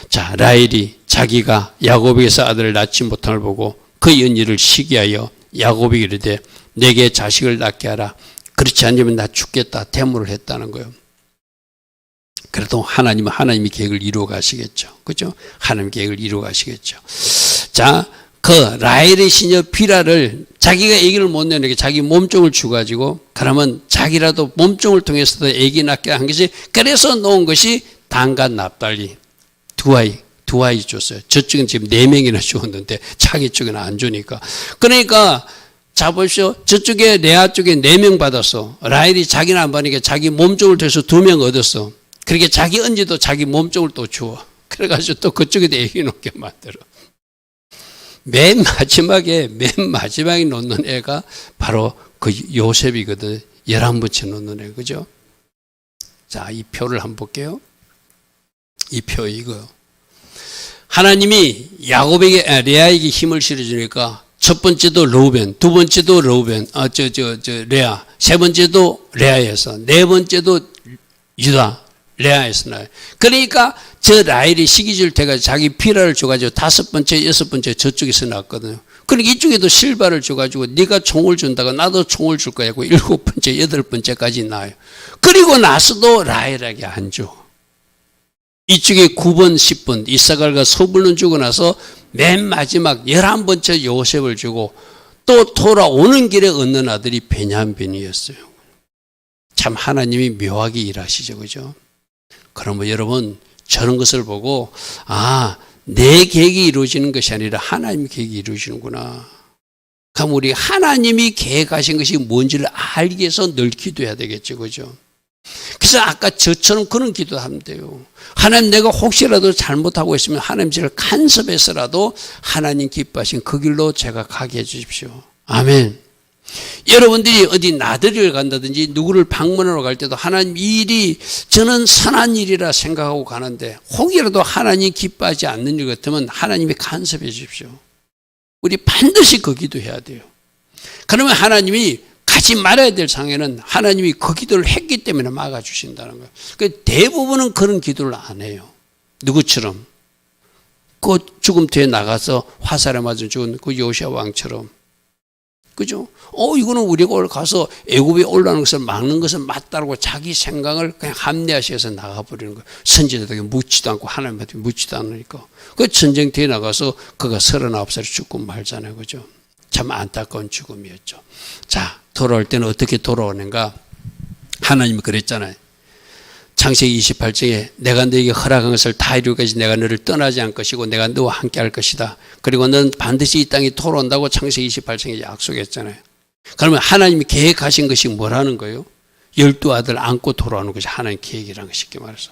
자, 라헬이 자기가 야곱에게서 아들을 낳지 못함을 보고 그 연일을 시기하여 야곱이 이르되 내게 자식을 낳게 하라. 그렇지 않으면 나 죽겠다. 대모를 했다는 거예요. 그래도 하나님은 하나님의 계획을 이루어 가시겠죠. 그죠? 하나님의 계획을 이루어 가시겠죠. 자, 그 라헬의 시녀 비라를 자기가 아기를 못 내니까 자기 몸종을 주가지고 그러면 자기라도 몸종을 통해서도 아기 낳게 한 것이 그래서 놓은 것이 단과 납달리 두 아이 줬어요. 저쪽은 지금 4명이나 주었는데 자기 쪽에는 안 주니까. 그러니까 자 보십시오. 저쪽에 레아 쪽에 4명 받았어. 라헬이 자기는 안 받으니까 자기 몸종을 통해서 2명 얻었어. 그렇게 자기 언니도 자기 몸종을 또 주어. 그래가지고 또 그쪽에도 아기 놓게 만들어. 맨 마지막에 놓는 애가 바로 그 요셉이거든. 11번째 놓는 애. 그죠? 자, 이 표를 한번 볼게요. 이 표 이거. 하나님이 야곱에게, 레아에게 힘을 실어주니까 첫 번째도 르우벤, 두 번째도 르우벤, 레아, 세 번째도 레아에서, 네 번째도 유다, 레아에서 나요. 그러니까 저 라헬이 시기질 돼가지고 자기 비라를 줘가지고 다섯 번째, 여섯 번째 저쪽에서 낳았거든요. 그러니까 이쪽에도 실바를 줘가지고 네가 총을 준다고 나도 총을 줄 거야 하고 일곱 번째, 여덟 번째까지 낳아요. 그리고 나서도 라헬에게 안 줘. 이쪽에 9번, 10번 이사갈과 서불론 주고 나서 맨 마지막 11번째 요셉을 주고 또 돌아오는 길에 얻는 아들이 베냐민이었어요. 참 하나님이 묘하게 일하시죠. 그죠? 그러면 여러분 저런 것을 보고 내 계획이 이루어지는 것이 아니라 하나님의 계획이 이루어지는구나. 그럼 우리 하나님이 계획하신 것이 뭔지를 알기 위해서 늘 기도해야 되겠죠. 그죠? 그래서 아까 저처럼 그런 기도하면 돼요. 하나님 내가 혹시라도 잘못하고 있으면 하나님 저를 간섭해서라도 하나님 기뻐하신 그 길로 제가 가게 해 주십시오. 아멘. 여러분들이 어디 나들이를 간다든지 누구를 방문하러 갈 때도 하나님 이 일이 저는 선한 일이라 생각하고 가는데 혹이라도 하나님 기뻐하지 않는 일 같으면 하나님이 간섭해 주십시오. 우리 반드시 그 기도해야 돼요. 그러면 하나님이 가지 말아야 될 상황에는 하나님이 그 기도를 했기 때문에 막아주신다는 거예요. 그러니까 대부분은 그런 기도를 안 해요. 누구처럼? 그 죽음터에 나가서 화살에 맞아 죽은 그 요시아 왕처럼. 그죠? 이거는 우리가 가서 애굽에 올라오는 것을 막는 것은 맞다고 자기 생각을 그냥 합리화시켜서 나가버리는 거예요. 선지자들에게 묻지도 않고 하나님한테 묻지도 않으니까. 그 전쟁터에 나가서 그가 39살에 죽고 말잖아요. 그죠? 참 안타까운 죽음이었죠. 자, 돌아올 때는 어떻게 돌아오는가? 하나님이 그랬잖아요. 창세기 28장에 내가 너에게 허락한 것을 다 이루기까지 내가 너를 떠나지 않을 것이고 내가 너와 함께 할 것이다. 그리고 너는 반드시 이 땅에 돌아온다고 창세기 28장에 약속했잖아요. 그러면 하나님이 계획하신 것이 뭐라는 거예요? 12아들 안고 돌아오는 것이 하나님 계획이라는 것이 쉽게 말해서.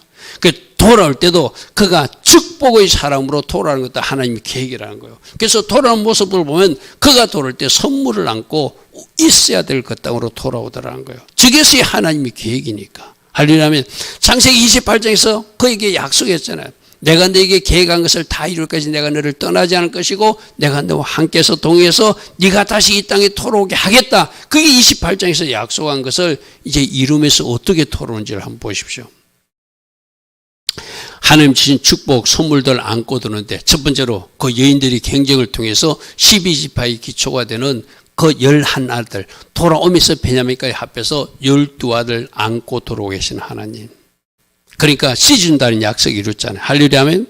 돌아올 때도 그가 축복의 사람으로 돌아오는 것도 하나님의 계획이라는 거예요. 그래서 돌아오는 모습을 보면 그가 돌아올 때 선물을 안고 있어야 될 것 땅으로 돌아오더라는 거예요. 저것이 하나님의 계획이니까. 할렐루야면 창세기 28장에서 그에게 약속했잖아요. 내가 너에게 계획한 것을 다 이룰까지 내가 너를 떠나지 않을 것이고 내가 너와 함께해서 동행해서 네가 다시 이 땅에 돌아오게 하겠다. 그게 28장에서 약속한 것을 이제 이루면서 어떻게 돌아오는지를 한번 보십시오. 하나님 주신 축복 선물들 안고 드는데 첫 번째로 그 여인들이 경쟁을 통해서 12지파의 기초가 되는 그 11아들 돌아오면서 베냐민까지 합해서 12아들 안고 돌아오고 계신 하나님. 그러니까 씨 준다는 약속이 이뤘잖아요. 할렐루야 아멘.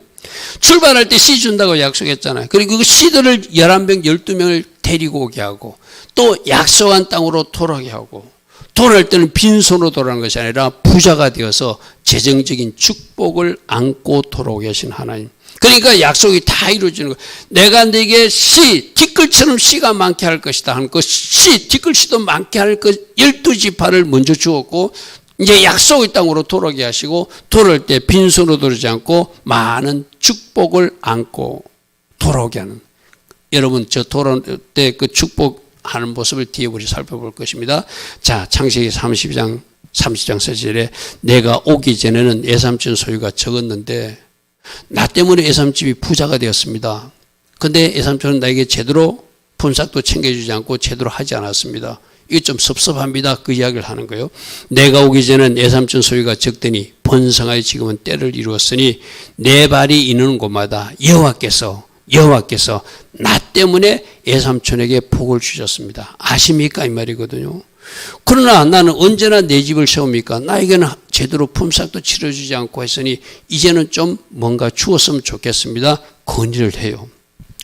출발할 때 씨 준다고 약속했잖아요. 그리고 그 씨들을 11명 12명을 데리고 오게 하고 또 약속한 땅으로 돌아오게 하고 돌아올 때는 빈손으로 돌아오는 것이 아니라 부자가 되어서 재정적인 축복을 안고 돌아오게 하신 하나님. 그러니까 약속이 다 이루어지는 거예요. 내가 네게 씨, 티끌처럼 씨가 많게 할 것이다 하는 그 씨, 티끌씨도 많게 할 것 12지파를 먼저 주었고 이제 약속의 땅으로 돌아오게 하시고 돌아올 때 빈손으로 돌아오지 않고 많은 축복을 안고 돌아오게 하는. 여러분 저 돌아올 때 그 축복하는 모습을 뒤에 우리 살펴볼 것입니다. 자, 창세기 30장 30절에 내가 오기 전에는 애삼촌 소유가 적었는데 나 때문에 애삼집이 부자가 되었습니다. 그런데 애삼촌은 나에게 제대로 품삯도 챙겨주지 않고 제대로 하지 않았습니다. 이게 좀 섭섭합니다. 그 이야기를 하는 거예요. 내가 오기 전엔 애삼촌 소유가 적더니 번성하여 지금은 때를 이루었으니 내 발이 이르는 곳마다 여호와께서 나 때문에 애삼촌에게 복을 주셨습니다. 아십니까? 이 말이거든요. 그러나 나는 언제나 내 집을 세웁니까? 나에게는 제대로 품삯도 치러주지 않고 했으니 이제는 좀 뭔가 주었으면 좋겠습니다. 건의를 해요.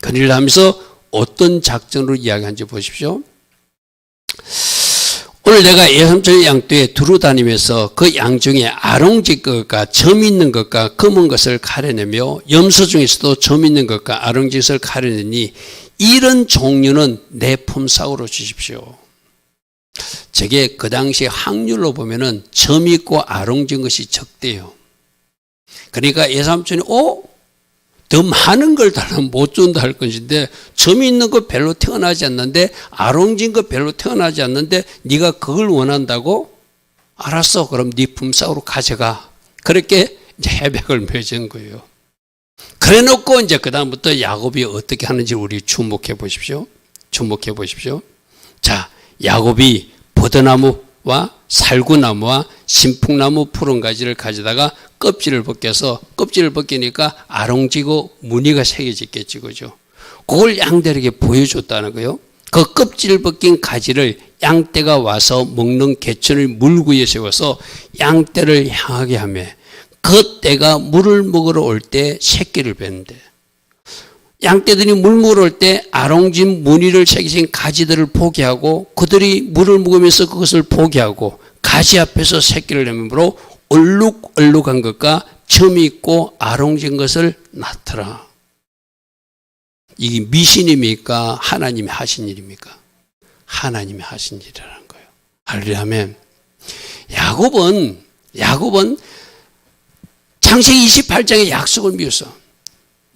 건의를 하면서 어떤 작전으로 이야기하는지 보십시오. 오늘 내가 애삼촌의 양떼에 두루 다니면서 그 양 중에 아롱질 것과 점 있는 것과 검은 것을 가려내며 염소 중에서도 점 있는 것과 아롱짓을 가려내니 이런 종류는 내 품삯으로 주십시오. 저게 그 당시 확률로 보면은 점 있고 아롱진 것이 적대요. 그러니까 애삼촌이 더 많은 걸 달라면 못 준다 할 것인데 점이 있는 거 별로 태어나지 않는데 아롱진 거 별로 태어나지 않는데 네가 그걸 원한다고? 알았어. 그럼 네 품삯으로 가져가. 그렇게 이제 협약을 맺은 거예요. 그래 놓고 이제 그 다음부터 야곱이 어떻게 하는지 우리 주목해 보십시오. 주목해 보십시오. 자, 야곱이 버드나무와 살구나무와 신풍나무 푸른 가지를 가져다가 껍질을 벗겨서 껍질을 벗기니까 아롱지고 무늬가 새겨졌겠지, 그죠? 그걸 양들에게 보여줬다는 거예요. 그 껍질 벗긴 가지를 양떼가 와서 먹는 개천을 물구에 세워서 양떼를 향하게 하며 그 떼가 물을 먹으러 올 때 새끼를 뱉는데, 양떼들이 물 먹으러 올 때 아롱진 무늬를 새기신 가지들을 보게 하고 그들이 물을 먹으면서 그것을 보게 하고 가지 앞에서 새끼를 내므로 얼룩얼룩한 것과 점이 있고 아롱진 것을 낳더라. 이게 미신입니까? 하나님이 하신 일입니까? 하나님이 하신 일이라는 거예요. 할렐루야. 야곱은 창세기 28장의 약속을 미웠어.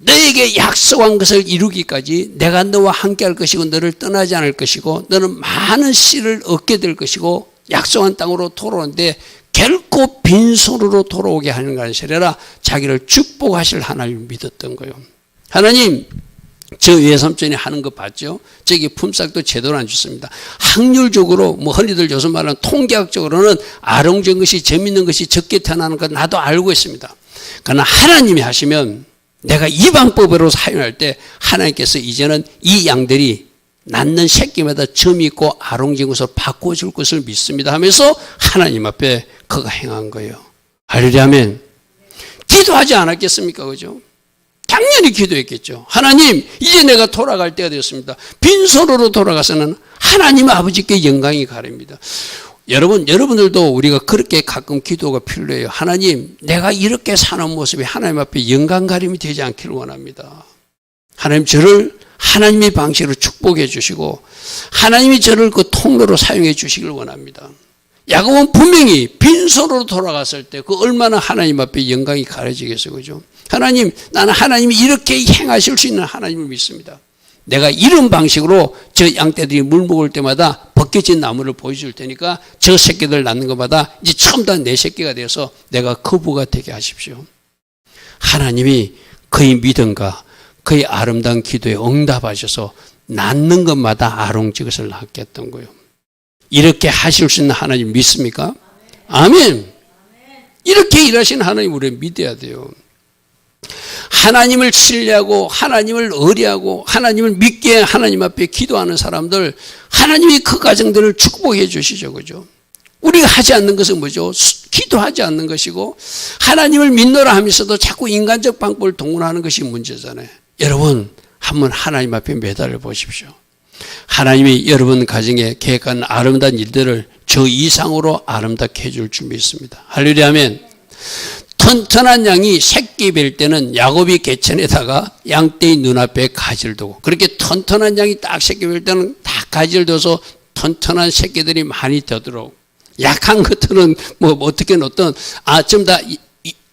너에게 약속한 것을 이루기까지 내가 너와 함께할 것이고 너를 떠나지 않을 것이고 너는 많은 씨를 얻게 될 것이고 약속한 땅으로 돌아오는데 결코 빈손으로 돌아오게 하는 것이 아니라 자기를 축복하실 하나님을 믿었던 거예요. 하나님, 저 외삼촌이 하는 거 봤죠? 저기 품삯도 제대로 안 줬습니다. 확률적으로 흔히들 요즘 말하는 통계학적으로는 아롱진 것이 재밌는 것이 적게 태어나는 건 나도 알고 있습니다. 그러나 하나님이 하시면 내가 이 방법으로 사용할 때 하나님께서 이제는 이 양들이 낳는 새끼마다 점이 있고 아롱진 것을 바꿔줄 것을 믿습니다 하면서 하나님 앞에 그가 행한 거예요. 할렐루야. 기도하지 않았겠습니까? 그죠? 당연히 기도했겠죠. 하나님, 이제 내가 돌아갈 때가 되었습니다. 빈손으로 돌아가서는 하나님 아버지께 영광이 가립니다. 여러분들도 우리가 그렇게 가끔 기도가 필요해요. 하나님, 내가 이렇게 사는 모습이 하나님 앞에 영광 가림이 되지 않기를 원합니다. 하나님, 저를 하나님의 방식으로 축복해 주시고 하나님이 저를 그 통로로 사용해 주시길 원합니다. 야곱은 분명히 빈손으로 돌아갔을 때 그 얼마나 하나님 앞에 영광이 가려지겠어요. 그죠? 하나님, 나는 하나님이 이렇게 행하실 수 있는 하나님을 믿습니다. 내가 이런 방식으로 저 양떼들이 물 먹을 때마다 벗겨진 나무를 보여줄 테니까 저 새끼들 낳는 것마다 이제 처음 다 내 새끼가 되어서 내가 거부가 되게 하십시오. 하나님이 그의 믿음과 그의 아름다운 기도에 응답하셔서 낳는 것마다 아롱지 것을 낳게 했던 거예요. 이렇게 하실 수 있는 하나님 믿습니까? 아멘. 이렇게 일하시는 하나님 우리 믿어야 돼요. 하나님을 신뢰하고 하나님을 의뢰하고 하나님을 믿게 하나님 앞에 기도하는 사람들, 하나님이 그 가정들을 축복해 주시죠. 그죠? 우리가 하지 않는 것은 뭐죠? 기도하지 않는 것이고 하나님을 믿노라 하면서도 자꾸 인간적 방법을 동원하는 것이 문제잖아요. 여러분, 한번 하나님 앞에 매달려 보십시오. 하나님이 여러분 가정에 계획한 아름다운 일들을 저 이상으로 아름답게 해줄 줄 믿습니다. 할렐루야. 아멘. 튼튼한 양이 새끼 뵐 때는 야곱이 개천에다가 양떼의 눈앞에 가지를 두고, 그렇게 튼튼한 양이 딱 새끼 뵐 때는 다 가지를 둬서 튼튼한 새끼들이 많이 되도록, 약한 것들은 어떻게는 좀 다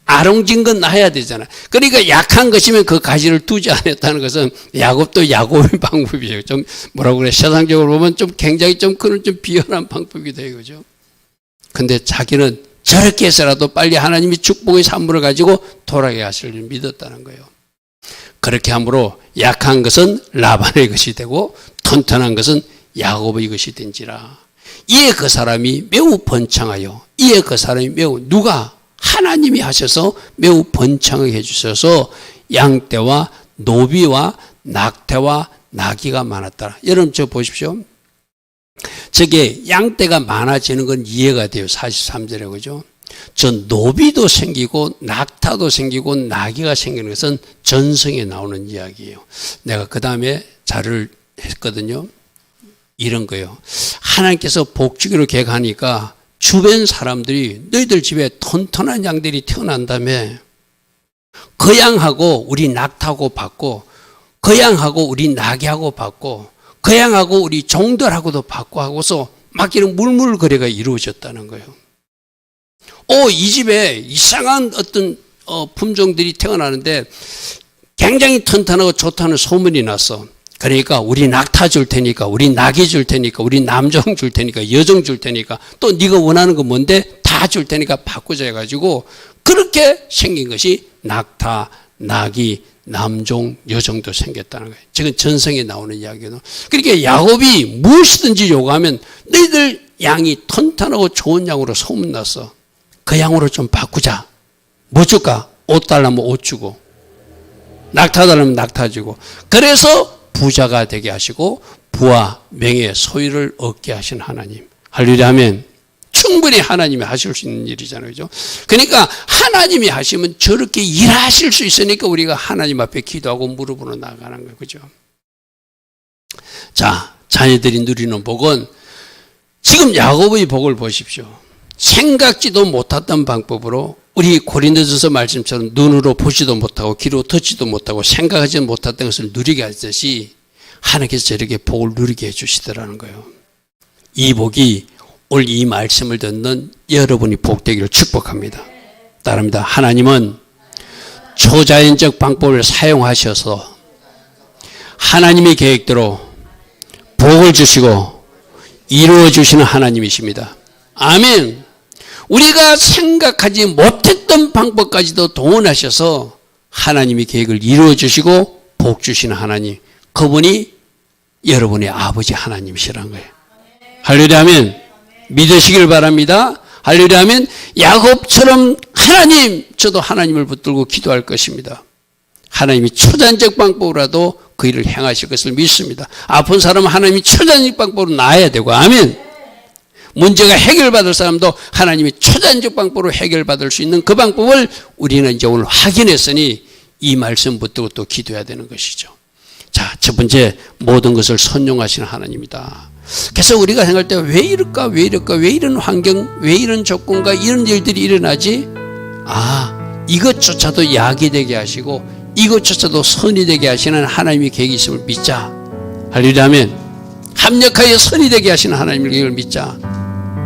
아롱진 건 놔야 되잖아요. 그러니까 약한 것이면 그 가지를 두지 않았다는 것은 야곱도 야곱의 방법이에요. 좀 뭐라고 그래, 세상적으로 보면 좀 굉장히 그런 비열한 방법이 돼요. 그죠? 근데 자기는 저렇게 해서라도 빨리 하나님이 축복의 산물을 가지고 돌아가게 하실 줄 믿었다는 거예요. 그렇게 함으로 약한 것은 라반의 것이 되고 튼튼한 것은 야곱의 것이 된지라. 이에 그 사람이 매우 번창하여, 이에 그 사람이 매우, 누가? 하나님이 하셔서 매우 번창하게 해주셔서 양떼와 노비와 낙태와 나귀가 많았더라. 여러분 저 보십시오. 저게 양떼가 많아지는 건 이해가 돼요. 43절에. 그죠? 저 노비도 생기고 낙타도 생기고 나귀가 생기는 것은 전성에 나오는 이야기예요. 내가 그 다음에 자료를 했거든요. 이런 거예요. 하나님께서 복주기로 계획하니까 주변 사람들이 너희들 집에 튼튼한 양들이 태어난다며, 그 양하고 우리 낙타하고 받고, 그 양하고 우리 나귀하고 받고, 그 양하고 우리 종들하고도 받고 하고서 막 이런 물물거래가 이루어졌다는 거예요. 이 집에 이상한 어떤 품종들이 태어나는데 굉장히 튼튼하고 좋다는 소문이 났어. 그러니까 우리 낙타 줄 테니까, 우리 나귀 줄 테니까, 우리 남종 줄 테니까, 여종 줄 테니까, 또 네가 원하는 거 뭔데 다 줄 테니까 바꾸자 해가지고 그렇게 생긴 것이 낙타, 나귀, 남종, 여종도 생겼다는 거예요. 지금 전성에 나오는 이야기는. 그러니까 야곱이 무엇이든지 요구하면 너희들 양이 튼튼하고 좋은 양으로 소문났어. 그 양으로 좀 바꾸자. 뭐 줄까? 옷 달라면 옷 주고, 낙타 달라면 낙타 주고. 그래서 부자가 되게 하시고 부와 명예, 소유를 얻게 하신 하나님. 할렐루야 하면 충분히 하나님이 하실 수 있는 일이잖아요. 그죠? 그러니까 하나님이 하시면 저렇게 일하실 수 있으니까 우리가 하나님 앞에 기도하고 무릎으로 나가는 거예요. 그죠? 자, 자녀들이 누리는 복은 지금 야곱의 복을 보십시오. 생각지도 못했던 방법으로 우리 고린도전서 말씀처럼 눈으로 보지도 못하고 귀로 듣지도 못하고 생각하지 못했던 것을 누리게 하듯이 하나님께서 저렇게 복을 누리게 해주시더라는 거예요. 이 복이 오늘 이 말씀을 듣는 여러분이 복되기를 축복합니다. 따릅니다. 하나님은 초자연적 방법을 사용하셔서 하나님의 계획대로 복을 주시고 이루어 주시는 하나님이십니다. 아멘. 우리가 생각하지 못했던 방법까지도 동원하셔서 하나님의 계획을 이루어 주시고 복 주시는 하나님, 그분이 여러분의 아버지 하나님이시라는 거예요. 할렐루야 하면 믿으시길 바랍니다. 할렐루야 하면 야곱처럼 하나님, 저도 하나님을 붙들고 기도할 것입니다. 하나님이 초자연적 방법으로라도 그 일을 행하실 것을 믿습니다. 아픈 사람은 하나님이 초자연적 방법으로 나아야 되고, 아멘. 문제가 해결받을 사람도 하나님이 초자연적 방법으로 해결받을 수 있는 그 방법을 우리는 이제 오늘 확인했으니 이 말씀 붙들고 또 기도해야 되는 것이죠. 자, 첫 번째, 모든 것을 선용하시는 하나님이다. 그래서 우리가 생각할 때 왜 이럴까, 왜 이럴까, 왜 이런 환경, 왜 이런 조건과 이런 일들이 일어나지? 아, 이것조차도 약이 되게 하시고 이것조차도 선이 되게 하시는 하나님의 계획이 있음을 믿자. 할렐루야 하면 합력하여 선이 되게 하시는 하나님의 계획을 믿자.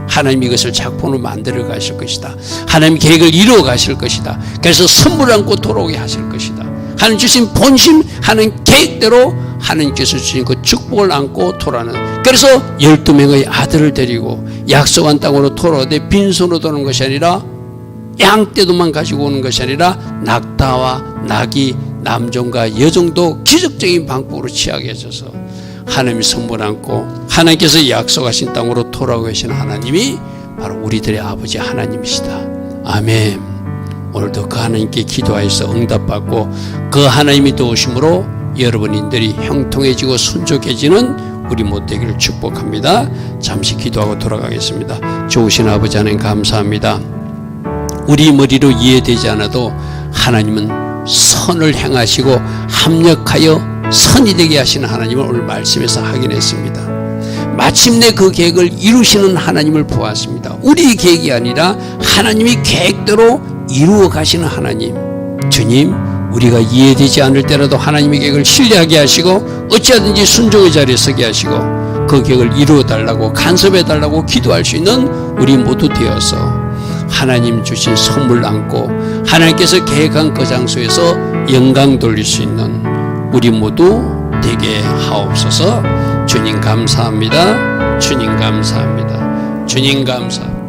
하나님이 이것을 작품으로 만들어 가실 것이다. 하나님 계획을 이루어 가실 것이다. 그래서 선물을 안고 돌아오게 하실 것이다. 하나님 주신 본심, 하나님 계획대로 하나님께서 주신 그 축복을 안고 돌아오는. 그래서 12명의 아들을 데리고 약속한 땅으로 돌아오되 빈손으로 도는 것이 아니라 양떼도만 가지고 오는 것이 아니라 낙타와 낙이 남종과 여종도 기적적인 방법으로 취하게 해줘서 하나님이 선물 안고 하나님께서 약속하신 땅으로 돌아오고 계시는 하나님이 바로 우리들의 아버지 하나님이시다. 아멘. 오늘도 그 하나님께 기도하여서 응답받고 그 하나님이 도우심으로 여러분들이 형통해지고 순족해지는 우리 모두 되기를 축복합니다. 잠시 기도하고 돌아가겠습니다. 좋으신 아버지 하나님 감사합니다. 우리 머리로 이해되지 않아도 하나님은 선을 행하시고 합력하여 선이 되게 하시는 하나님을 오늘 말씀에서 확인했습니다. 마침내 그 계획을 이루시는 하나님을 보았습니다. 우리 계획이 아니라 하나님이 계획대로 이루어 가시는 하나님. 주님, 우리가 이해되지 않을 때라도 하나님의 계획을 신뢰하게 하시고 어찌하든지 순종의 자리에 서게 하시고 그 계획을 이루어 달라고 간섭해 달라고 기도할 수 있는 우리 모두 되어서 하나님 주신 선물 안고 하나님께서 계획한 그 장소에서 영광 돌릴 수 있는 우리 모두 되게 하옵소서. 주님 감사합니다. 주님 감사합니다. 주님 감사합니다.